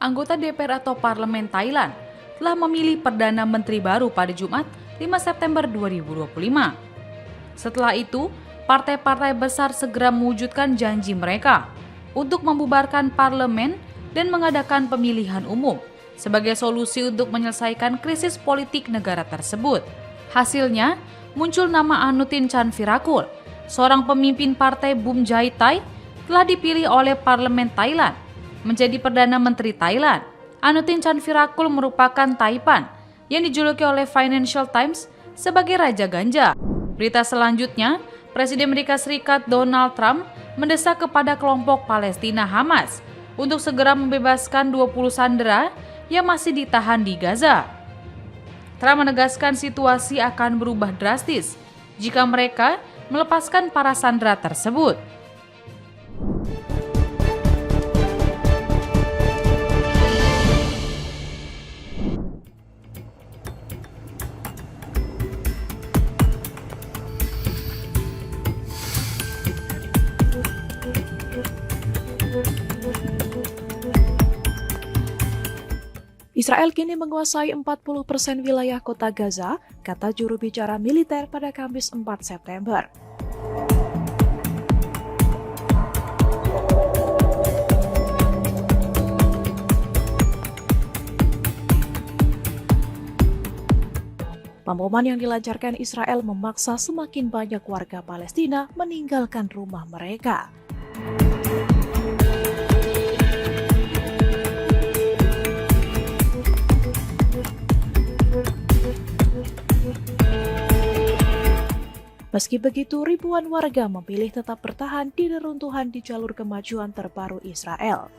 anggota DPR atau Parlemen Thailand telah memilih Perdana Menteri baru pada Jumat 5 September 2025. Setelah itu, partai-partai besar segera mewujudkan janji mereka untuk membubarkan parlemen dan mengadakan pemilihan umum sebagai solusi untuk menyelesaikan krisis politik negara tersebut. Hasilnya, muncul nama Anutin Chanvirakul, seorang pemimpin partai Bumjai Thai, telah dipilih oleh Parlemen Thailand menjadi Perdana Menteri Thailand. Anutin Chanvirakul merupakan Taipan yang dijuluki oleh Financial Times sebagai Raja Ganja. Berita selanjutnya, Presiden Amerika Serikat Donald Trump mendesak kepada kelompok Palestina Hamas untuk segera membebaskan 20 sandera yang masih ditahan di Gaza. Trump menegaskan situasi akan berubah drastis jika mereka melepaskan para sandera tersebut. Israel kini menguasai 40% wilayah kota Gaza, kata juru bicara militer pada Kamis 4 September. Pemboman yang dilancarkan Israel memaksa semakin banyak warga Palestina meninggalkan rumah mereka. Meski begitu, ribuan warga memilih tetap bertahan di reruntuhan di jalur kemajuan terbaru Israel.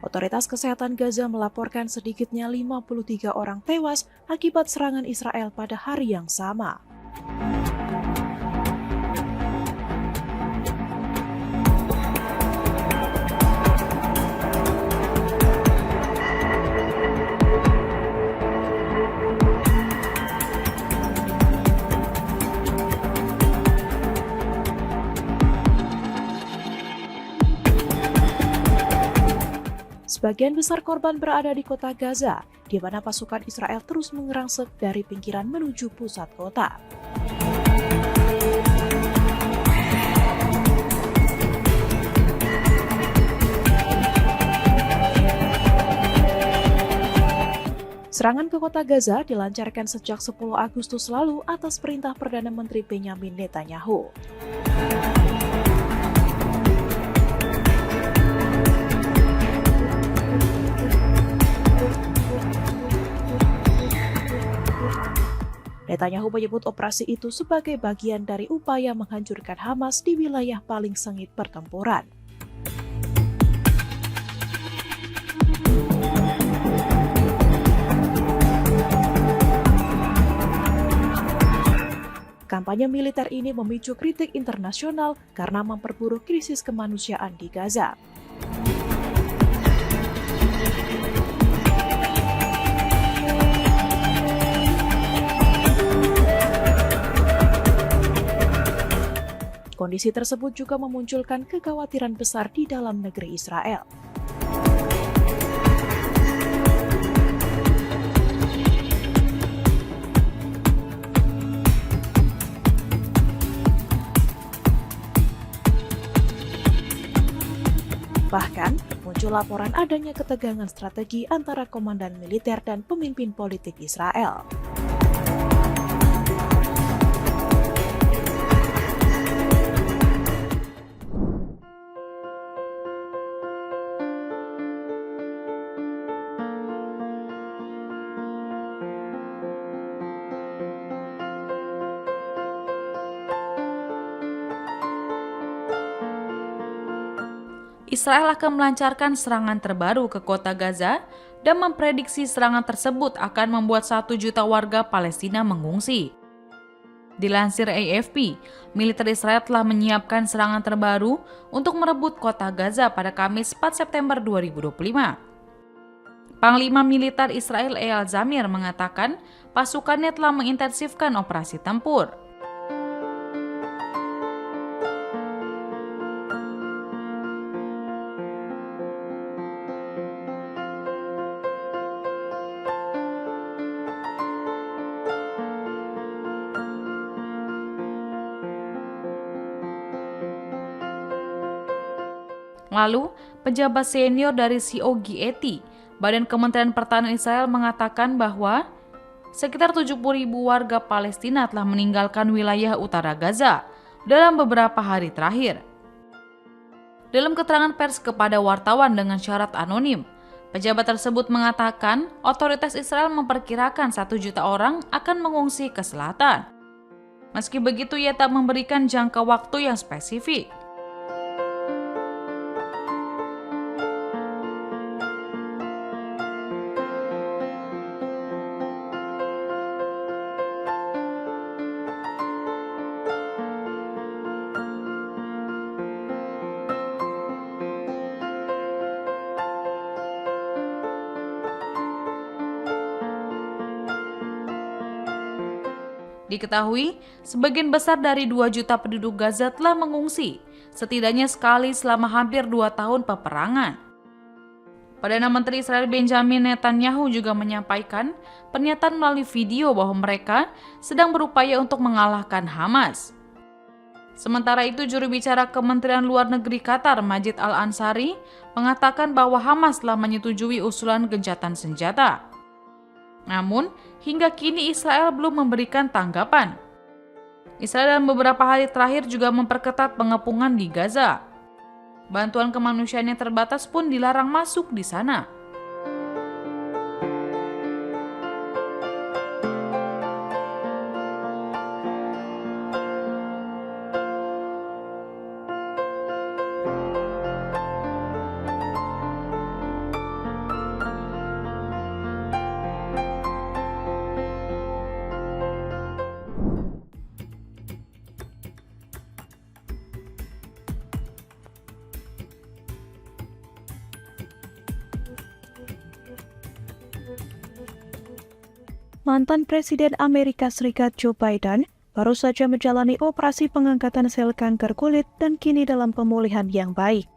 Otoritas Kesehatan Gaza melaporkan sedikitnya 53 orang tewas akibat serangan Israel pada hari yang sama. Sebagian besar korban berada di kota Gaza, di mana pasukan Israel terus mengerangsek dari pinggiran menuju pusat kota. Serangan ke kota Gaza dilancarkan sejak 10 Agustus lalu atas perintah Perdana Menteri Benjamin Netanyahu. Netanyahu menyebut operasi itu sebagai bagian dari upaya menghancurkan Hamas di wilayah paling sengit pertempuran. Kampanye militer ini memicu kritik internasional karena memperburuk krisis kemanusiaan di Gaza. Kondisi tersebut juga memunculkan kekhawatiran besar di dalam negeri Israel. Bahkan, muncul laporan adanya ketegangan strategi antara komandan militer dan pemimpin politik Israel. Israel akan melancarkan serangan terbaru ke kota Gaza dan memprediksi serangan tersebut akan membuat 1 juta warga Palestina mengungsi. Dilansir AFP, militer Israel telah menyiapkan serangan terbaru untuk merebut kota Gaza pada Kamis 4 September 2025. Panglima Militer Israel Eyal Zamir mengatakan pasukannya telah mengintensifkan operasi tempur. Lalu, pejabat senior dari COGET, Badan Kementerian Pertahanan Israel mengatakan bahwa sekitar 70.000 warga Palestina telah meninggalkan wilayah utara Gaza dalam beberapa hari terakhir. Dalam keterangan pers kepada wartawan dengan syarat anonim, pejabat tersebut mengatakan otoritas Israel memperkirakan 1 juta orang akan mengungsi ke selatan. Meski begitu, ia tak memberikan jangka waktu yang spesifik. Diketahui, sebagian besar dari 2 juta penduduk Gaza telah mengungsi, setidaknya sekali selama hampir 2 tahun peperangan. Perdana Menteri Israel Benjamin Netanyahu juga menyampaikan pernyataan melalui video bahwa mereka sedang berupaya untuk mengalahkan Hamas. Sementara itu, juru bicara Kementerian Luar Negeri Qatar, Majid Al-Ansari, mengatakan bahwa Hamas telah menyetujui usulan gencatan senjata. Namun, hingga kini Israel belum memberikan tanggapan. Israel dalam beberapa hari terakhir juga memperketat pengepungan di Gaza. Bantuan kemanusiaan yang terbatas pun dilarang masuk di sana. Mantan Presiden Amerika Serikat Joe Biden baru saja menjalani operasi pengangkatan sel kanker kulit dan kini dalam pemulihan yang baik.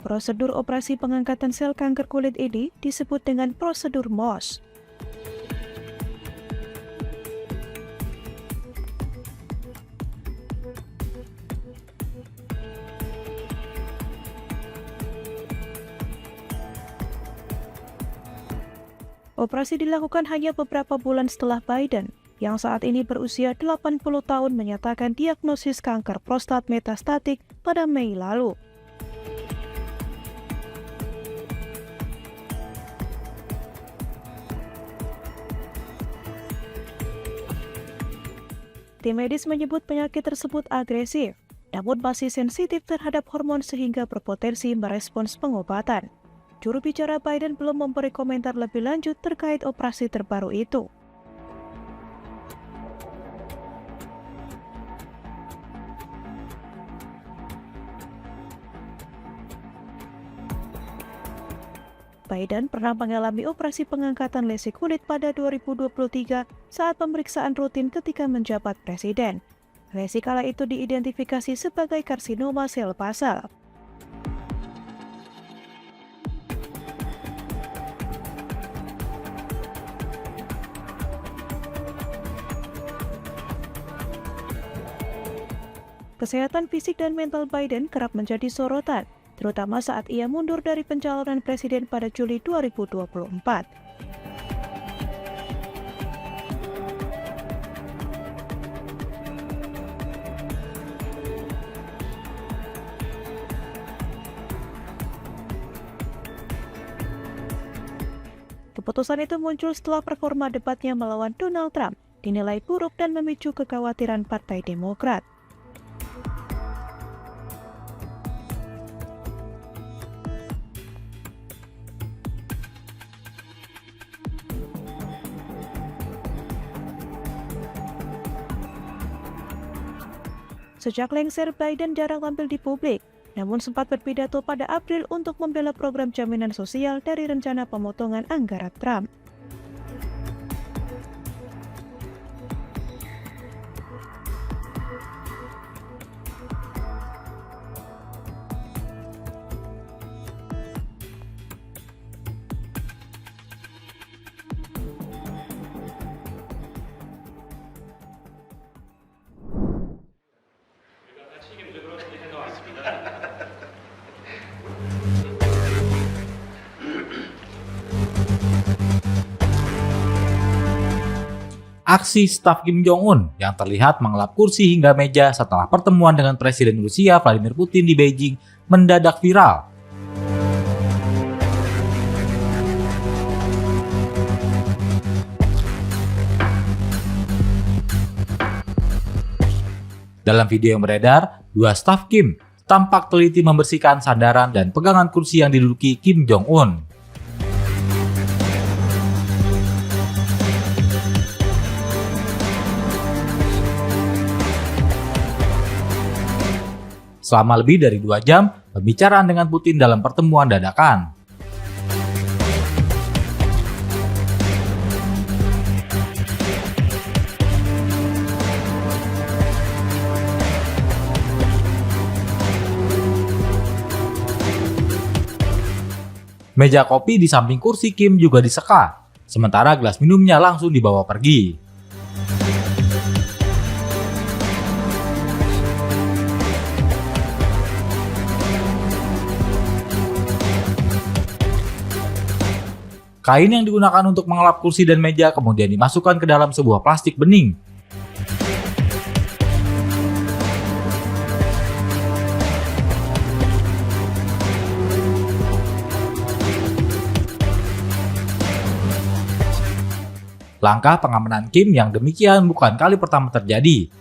Prosedur operasi pengangkatan sel kanker kulit ini disebut dengan prosedur MOS. Operasi dilakukan hanya beberapa bulan setelah Biden, yang saat ini berusia 80 tahun, menyatakan diagnosis kanker prostat metastatik pada Mei lalu. Tim medis menyebut penyakit tersebut agresif, namun masih sensitif terhadap hormon sehingga berpotensi merespons pengobatan. Juru bicara Biden belum memberi komentar lebih lanjut terkait operasi terbaru itu. Biden pernah mengalami operasi pengangkatan lesi kulit pada 2023 saat pemeriksaan rutin ketika menjabat presiden. Lesi kala itu diidentifikasi sebagai karsinoma sel basal. Kesehatan fisik dan mental Biden kerap menjadi sorotan, terutama saat ia mundur dari pencalonan presiden pada Juli 2024. Keputusan itu muncul setelah performa debatnya melawan Donald Trump dinilai buruk dan memicu kekhawatiran Partai Demokrat. Sejak lengser, Biden jarang tampil di publik, namun sempat berpidato pada April untuk membela program jaminan sosial dari rencana pemotongan anggaran Trump. Aksi staf Kim Jong-un yang terlihat mengelap kursi hingga meja setelah pertemuan dengan Presiden Rusia Vladimir Putin di Beijing mendadak viral. Dalam video yang beredar, dua staf Kim tampak teliti membersihkan sandaran dan pegangan kursi yang diduduki Kim Jong-un. Selama lebih dari 2 jam, pembicaraan dengan Putin dalam pertemuan dadakan. Meja kopi di samping kursi Kim juga diseka, sementara gelas minumnya langsung dibawa pergi. Kain yang digunakan untuk mengelap kursi dan meja kemudian dimasukkan ke dalam sebuah plastik bening. Langkah pengamanan Kim yang demikian bukan kali pertama terjadi.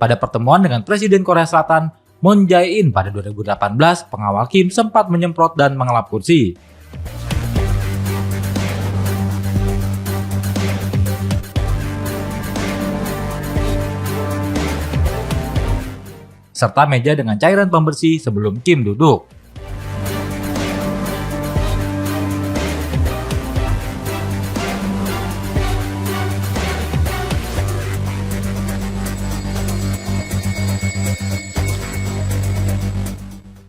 Pada pertemuan dengan Presiden Korea Selatan, Moon Jae-in pada 2018, pengawal Kim sempat menyemprot dan mengelap kursi. Serta meja dengan cairan pembersih sebelum Kim duduk.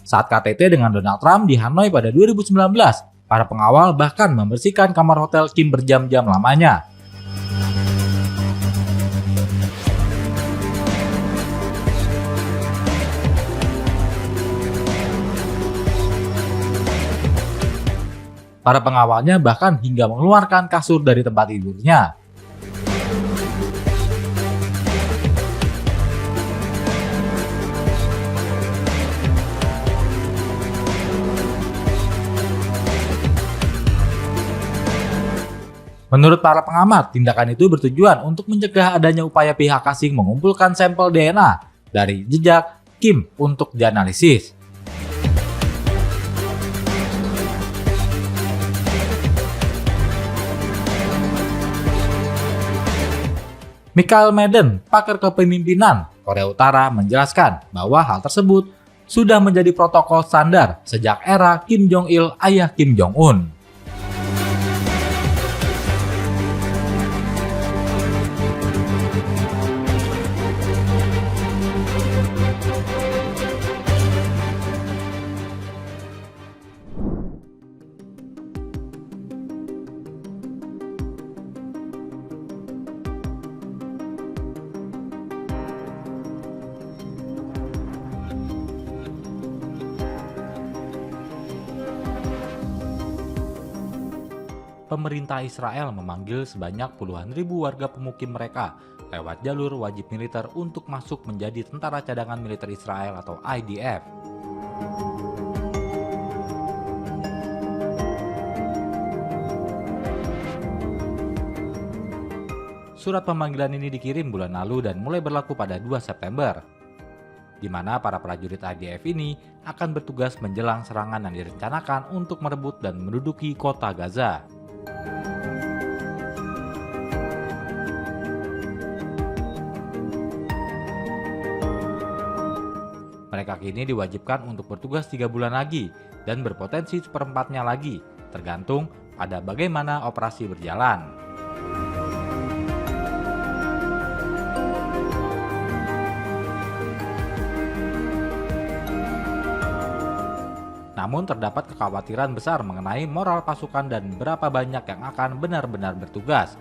Saat KTT dengan Donald Trump di Hanoi pada 2019, para pengawal bahkan membersihkan kamar hotel Kim berjam-jam lamanya. Para pengawalnya bahkan hingga mengeluarkan kasur dari tempat tidurnya. Menurut para pengamat, tindakan itu bertujuan untuk mencegah adanya upaya pihak asing mengumpulkan sampel DNA dari jejak Kim untuk dianalisis. Michael Madden, pakar kepemimpinan Korea Utara, menjelaskan bahwa hal tersebut sudah menjadi protokol standar sejak era Kim Jong-il, ayah Kim Jong-un. Pemerintah Israel memanggil sebanyak puluhan ribu warga pemukim mereka lewat jalur wajib militer untuk masuk menjadi tentara cadangan militer Israel atau IDF. surat pemanggilan ini dikirim bulan lalu dan mulai berlaku pada 2 September, di mana para prajurit IDF ini akan bertugas menjelang serangan yang direncanakan untuk merebut dan menduduki kota Gaza. Mereka kini diwajibkan untuk bertugas 3 bulan lagi dan berpotensi seperempatnya lagi, tergantung pada bagaimana operasi berjalan. Namun terdapat kekhawatiran besar mengenai moral pasukan dan berapa banyak yang akan benar-benar bertugas.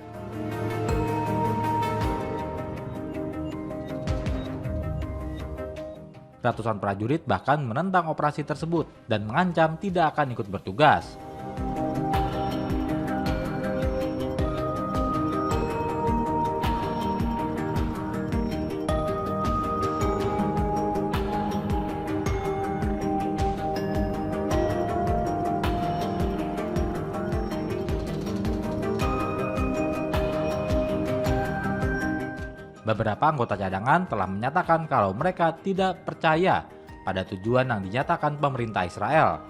Ratusan prajurit bahkan menentang operasi tersebut dan mengancam tidak akan ikut bertugas. Beberapa anggota cadangan telah menyatakan kalau mereka tidak percaya pada tujuan yang dinyatakan pemerintah Israel.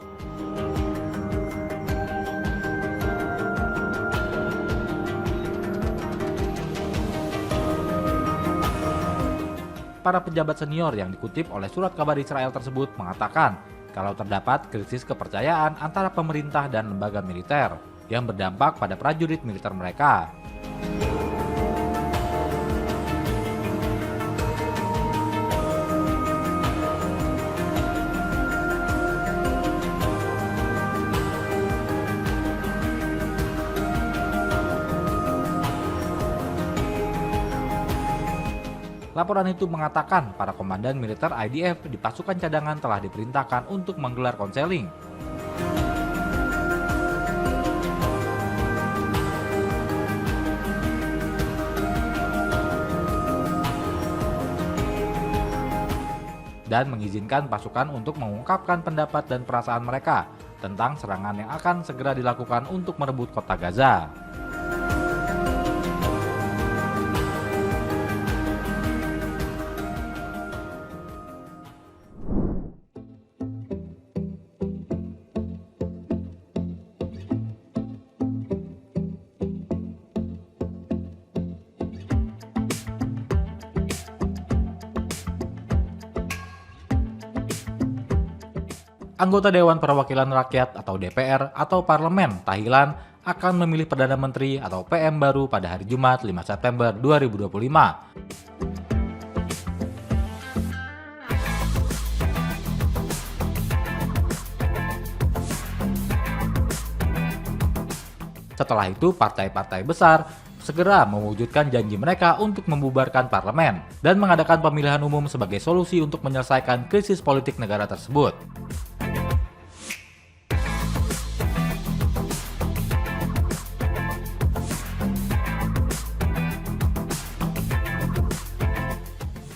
Para pejabat senior yang dikutip oleh surat kabar Israel tersebut mengatakan kalau terdapat krisis kepercayaan antara pemerintah dan lembaga militer yang berdampak pada prajurit militer mereka. Laporan itu mengatakan para komandan militer IDF di pasukan cadangan telah diperintahkan untuk menggelar konseling. Dan mengizinkan pasukan untuk mengungkapkan pendapat dan perasaan mereka tentang serangan yang akan segera dilakukan untuk merebut kota Gaza. Anggota Dewan Perwakilan Rakyat atau DPR atau Parlemen Thailand akan memilih Perdana Menteri atau PM baru pada hari Jumat 5 September 2025. Setelah itu, partai-partai besar segera mewujudkan janji mereka untuk membubarkan parlemen dan mengadakan pemilihan umum sebagai solusi untuk menyelesaikan krisis politik negara tersebut.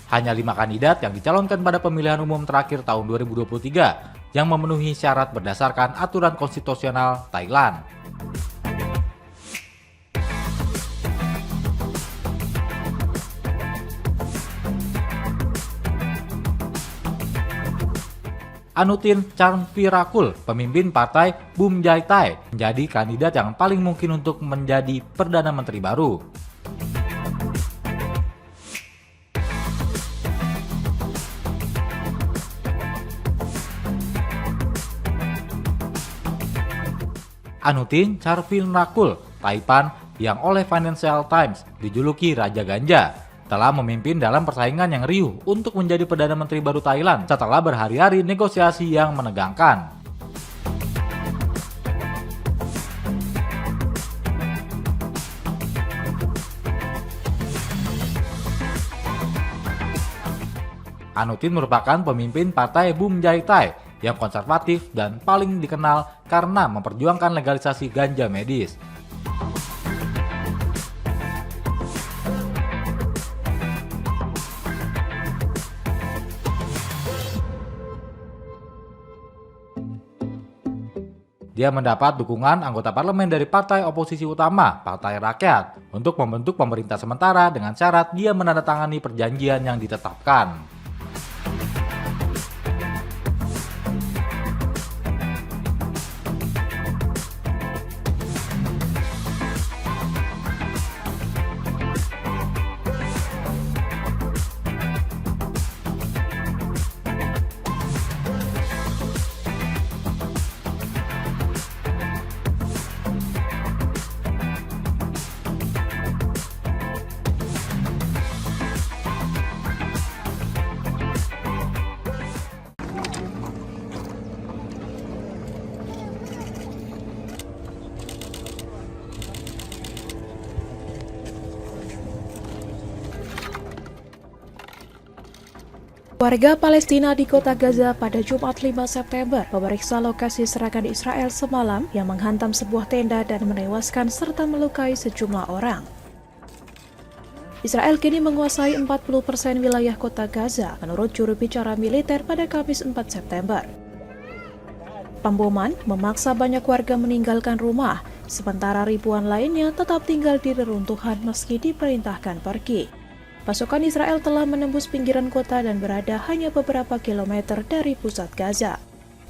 Hanya 5 kandidat yang dicalonkan pada pemilihan umum terakhir tahun 2023 yang memenuhi syarat berdasarkan aturan konstitusional Thailand. Anutin Charnvirakul, pemimpin partai Bumjaitai, menjadi kandidat yang paling mungkin untuk menjadi Perdana Menteri baru. Anutin Charnvirakul, Taipan, yang oleh Financial Times dijuluki Raja Ganja, telah memimpin dalam persaingan yang riuh untuk menjadi Perdana Menteri baru Thailand setelah berhari-hari negosiasi yang menegangkan. Anutin merupakan pemimpin partai Bumjaitai yang konservatif dan paling dikenal karena memperjuangkan legalisasi ganja medis. Dia mendapat dukungan anggota parlemen dari partai oposisi utama, Partai Rakyat, untuk membentuk pemerintah sementara dengan syarat dia menandatangani perjanjian yang ditetapkan. Warga Palestina di kota Gaza pada Jumat 5 September memeriksa lokasi serangan Israel semalam yang menghantam sebuah tenda dan menewaskan serta melukai sejumlah orang. Israel kini menguasai 40% wilayah kota Gaza menurut juru bicara militer pada Kamis 4 September. Pemboman memaksa banyak warga meninggalkan rumah, sementara ribuan lainnya tetap tinggal di reruntuhan meski diperintahkan pergi. Pasukan Israel telah menembus pinggiran kota dan berada hanya beberapa kilometer dari pusat Gaza.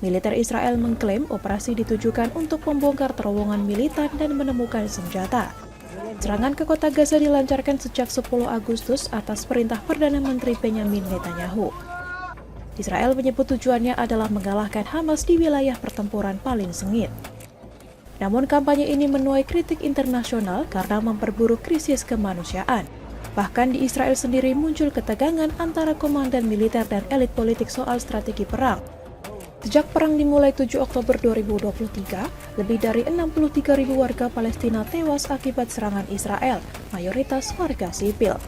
Militer Israel mengklaim operasi ditujukan untuk membongkar terowongan militan dan menemukan senjata. Serangan ke kota Gaza dilancarkan sejak 10 Agustus atas perintah Perdana Menteri Benjamin Netanyahu. Israel menyebut tujuannya adalah mengalahkan Hamas di wilayah pertempuran paling sengit. Namun kampanye ini menuai kritik internasional karena memperburuk krisis kemanusiaan. Bahkan di Israel sendiri muncul ketegangan antara komandan militer dan elit politik soal strategi perang. Sejak perang dimulai 7 Oktober 2023, lebih dari 63.000 warga Palestina tewas akibat serangan Israel, mayoritas warga sipil.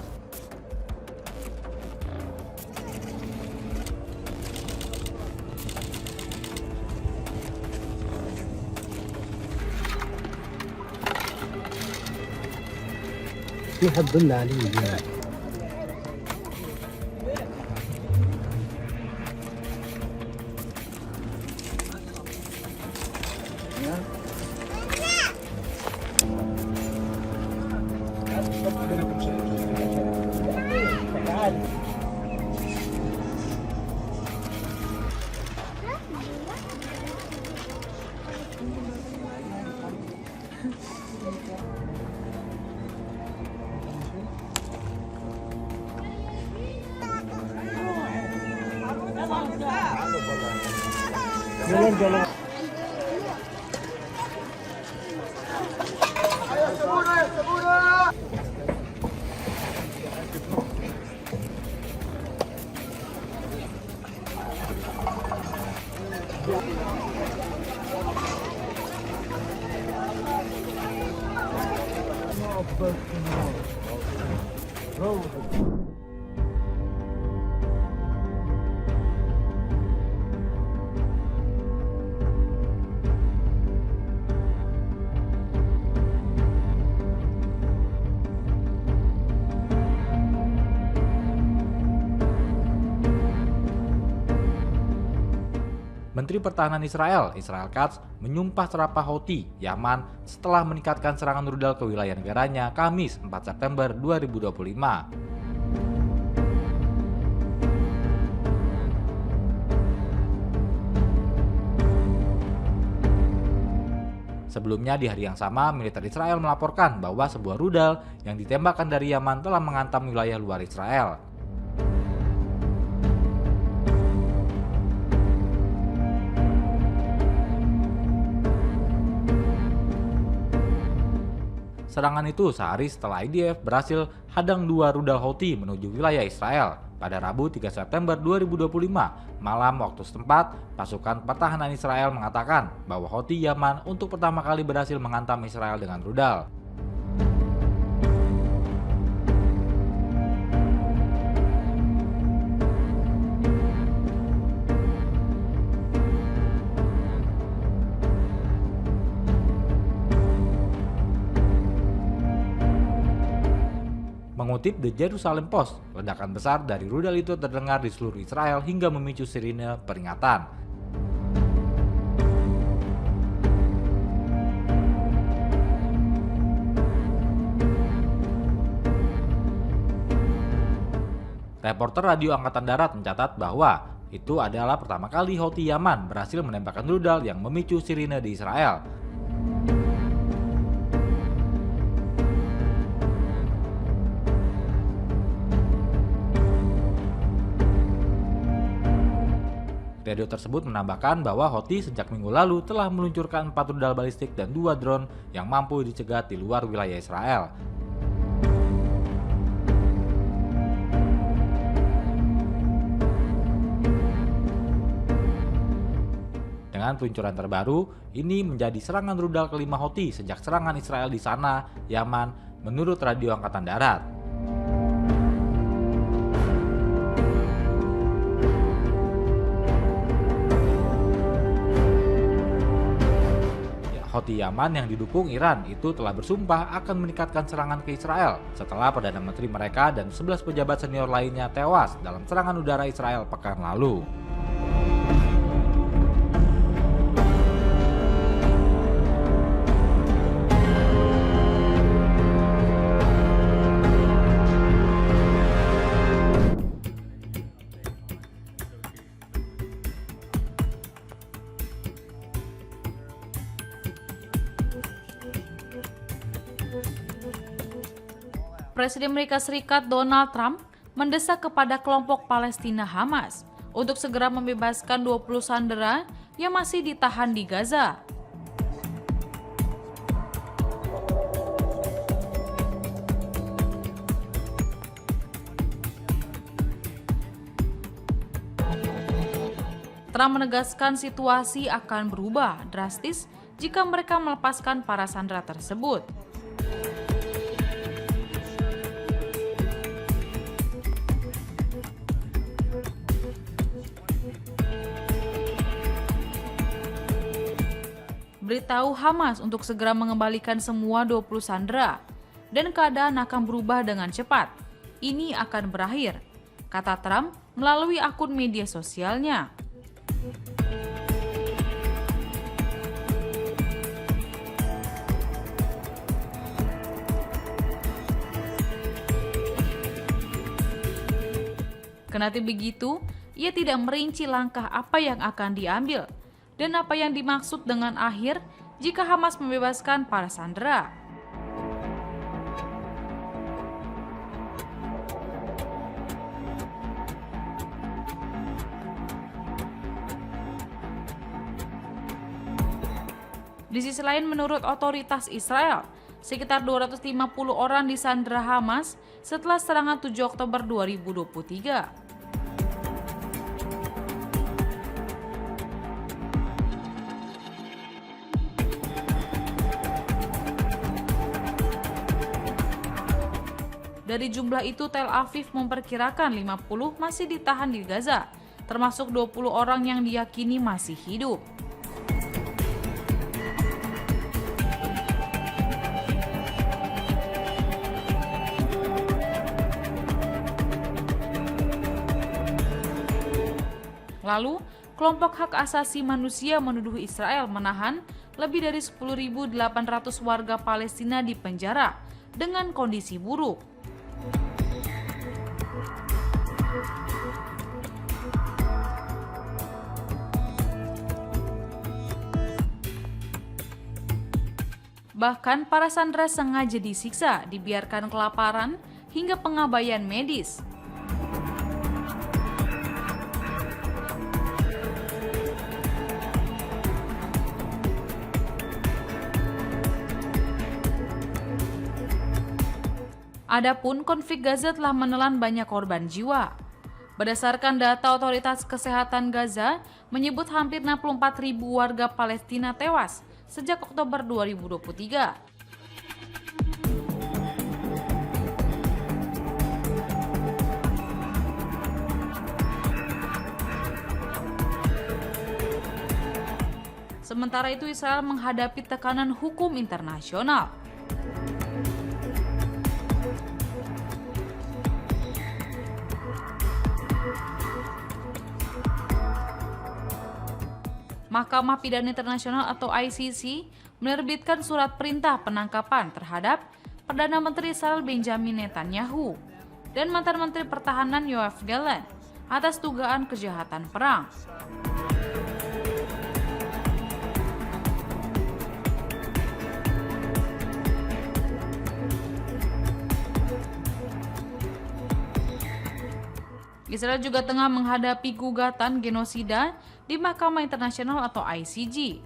في حد عليه يعني. Menteri Pertahanan Israel, Israel Katz, menyumpah serapah Houthi, Yaman, setelah meningkatkan serangan rudal ke wilayah negaranya Kamis 4 September 2025. Sebelumnya di hari yang sama, militer Israel melaporkan bahwa sebuah rudal yang ditembakkan dari Yaman telah menghantam wilayah luar Israel. Serangan itu sehari setelah IDF berhasil hadang 2 rudal Houthi menuju wilayah Israel. Pada Rabu 3 September 2025, malam waktu setempat, pasukan pertahanan Israel mengatakan bahwa Houthi Yaman untuk pertama kali berhasil menghantam Israel dengan rudal. Mengutip The Jerusalem Post, ledakan besar dari rudal itu terdengar di seluruh Israel hingga memicu sirine peringatan. Reporter Radio Angkatan Darat mencatat bahwa itu adalah pertama kali Houthi Yaman berhasil menembakkan rudal yang memicu sirine di Israel. Radio tersebut menambahkan bahwa Houthi sejak minggu lalu telah meluncurkan 4 rudal balistik dan 2 drone yang mampu dicegat di luar wilayah Israel. Dengan peluncuran terbaru, ini menjadi serangan rudal kelima Houthi sejak serangan Israel di Sanaa, Yaman, menurut Radio Angkatan Darat. Houthi Yaman yang didukung Iran itu telah bersumpah akan meningkatkan serangan ke Israel setelah Perdana Menteri mereka dan 11 pejabat senior lainnya tewas dalam serangan udara Israel pekan lalu. Presiden Amerika Serikat Donald Trump mendesak kepada kelompok Palestina Hamas untuk segera membebaskan 20 sandera yang masih ditahan di Gaza. Trump menegaskan situasi akan berubah drastis jika mereka melepaskan para sandera tersebut. Beritahu Hamas untuk segera mengembalikan semua 20 sandera dan keadaan akan berubah dengan cepat. Ini akan berakhir, kata Trump melalui akun media sosialnya. Kendati begitu, ia tidak merinci langkah apa yang akan diambil dan apa yang dimaksud dengan akhir jika Hamas membebaskan para sandera. Di sisi lain, menurut otoritas Israel, sekitar 250 orang disandera Hamas setelah serangan 7 Oktober 2023. Dari jumlah itu, Tel Aviv memperkirakan 50 masih ditahan di Gaza, termasuk 20 orang yang diyakini masih hidup. Lalu, kelompok hak asasi manusia menuduh Israel menahan lebih dari 10.800 warga Palestina di penjara dengan kondisi buruk. Bahkan para sandera sengaja disiksa, dibiarkan kelaparan, hingga pengabaian medis. Adapun konflik Gaza telah menelan banyak korban jiwa. Berdasarkan data otoritas kesehatan Gaza, menyebut hampir 64.000 warga Palestina tewas sejak Oktober 2023. Sementara itu, Israel menghadapi tekanan hukum internasional. Mahkamah Pidana Internasional atau ICC menerbitkan surat perintah penangkapan terhadap Perdana Menteri Israel Benjamin Netanyahu. dan mantan Menteri Pertahanan Yoav Gallant atas dugaan kejahatan perang. Israel juga tengah menghadapi gugatan genosida di Mahkamah Internasional atau ICJ.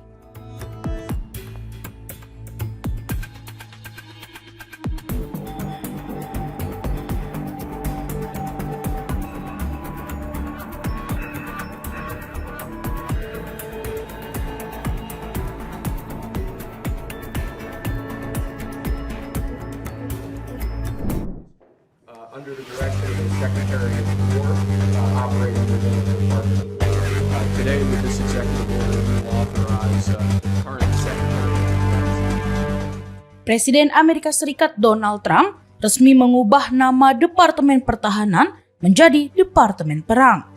Under the direction of the Secretary of War, operating within the Department of War. Today, with this executive order, we will authorize current Secretary of Defense. Presiden Amerika Serikat Donald Trump resmi mengubah nama Departemen Pertahanan menjadi Departemen Perang.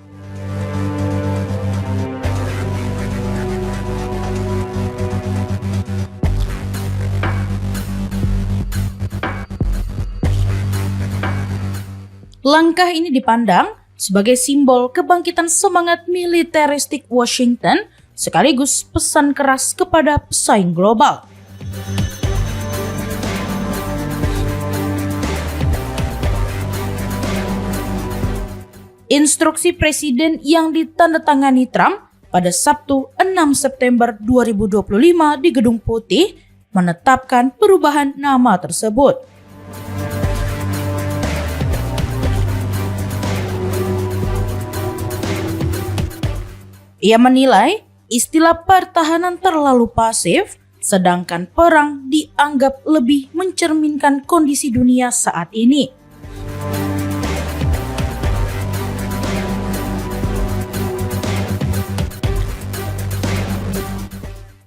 Langkah ini dipandang sebagai simbol kebangkitan semangat militeristik Washington sekaligus pesan keras kepada pesaing global. Instruksi Presiden yang ditandatangani Trump pada Sabtu 6 September 2025 di Gedung Putih menetapkan perubahan nama tersebut. Ia menilai istilah pertahanan terlalu pasif, sedangkan perang dianggap lebih mencerminkan kondisi dunia saat ini.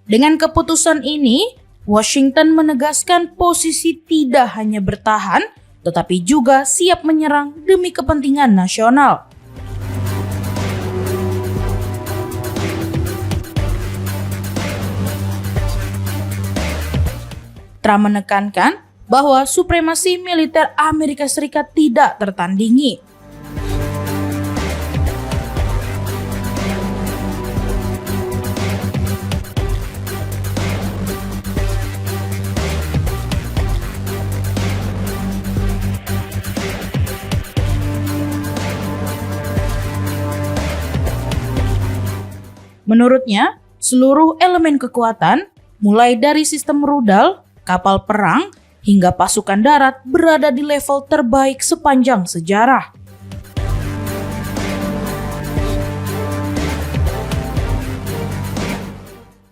Dengan keputusan ini, Washington menegaskan posisi tidak hanya bertahan, tetapi juga siap menyerang demi kepentingan nasional. Trump menekankan bahwa supremasi militer Amerika Serikat tidak tertandingi. Menurutnya, seluruh elemen kekuatan, mulai dari sistem rudal, kapal perang, hingga pasukan darat berada di level terbaik sepanjang sejarah.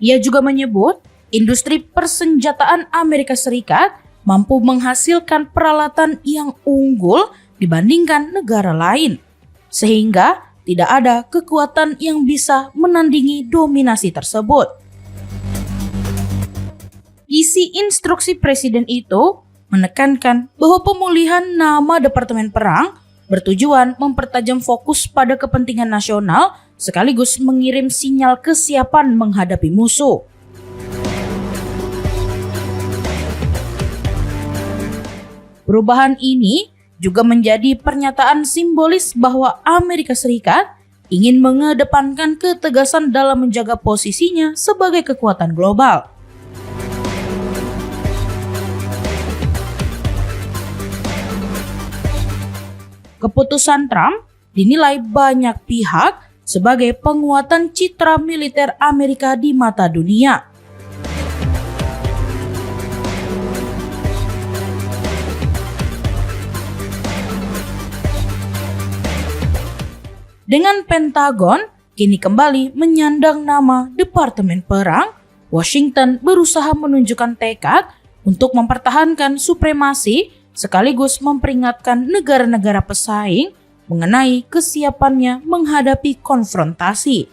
Ia juga menyebut, industri persenjataan Amerika Serikat mampu menghasilkan peralatan yang unggul dibandingkan negara lain, sehingga tidak ada kekuatan yang bisa menandingi dominasi tersebut. Isi instruksi Presiden itu menekankan bahwa pemulihan nama Departemen Perang bertujuan mempertajam fokus pada kepentingan nasional sekaligus mengirim sinyal kesiapan menghadapi musuh. Perubahan ini juga menjadi pernyataan simbolis bahwa Amerika Serikat ingin mengedepankan ketegasan dalam menjaga posisinya sebagai kekuatan global. Keputusan Trump dinilai banyak pihak sebagai penguatan citra militer Amerika di mata dunia. Dengan Pentagon kini kembali menyandang nama Departemen Perang, Washington berusaha menunjukkan tekad untuk mempertahankan supremasi sekaligus memperingatkan negara-negara pesaing mengenai kesiapannya menghadapi konfrontasi.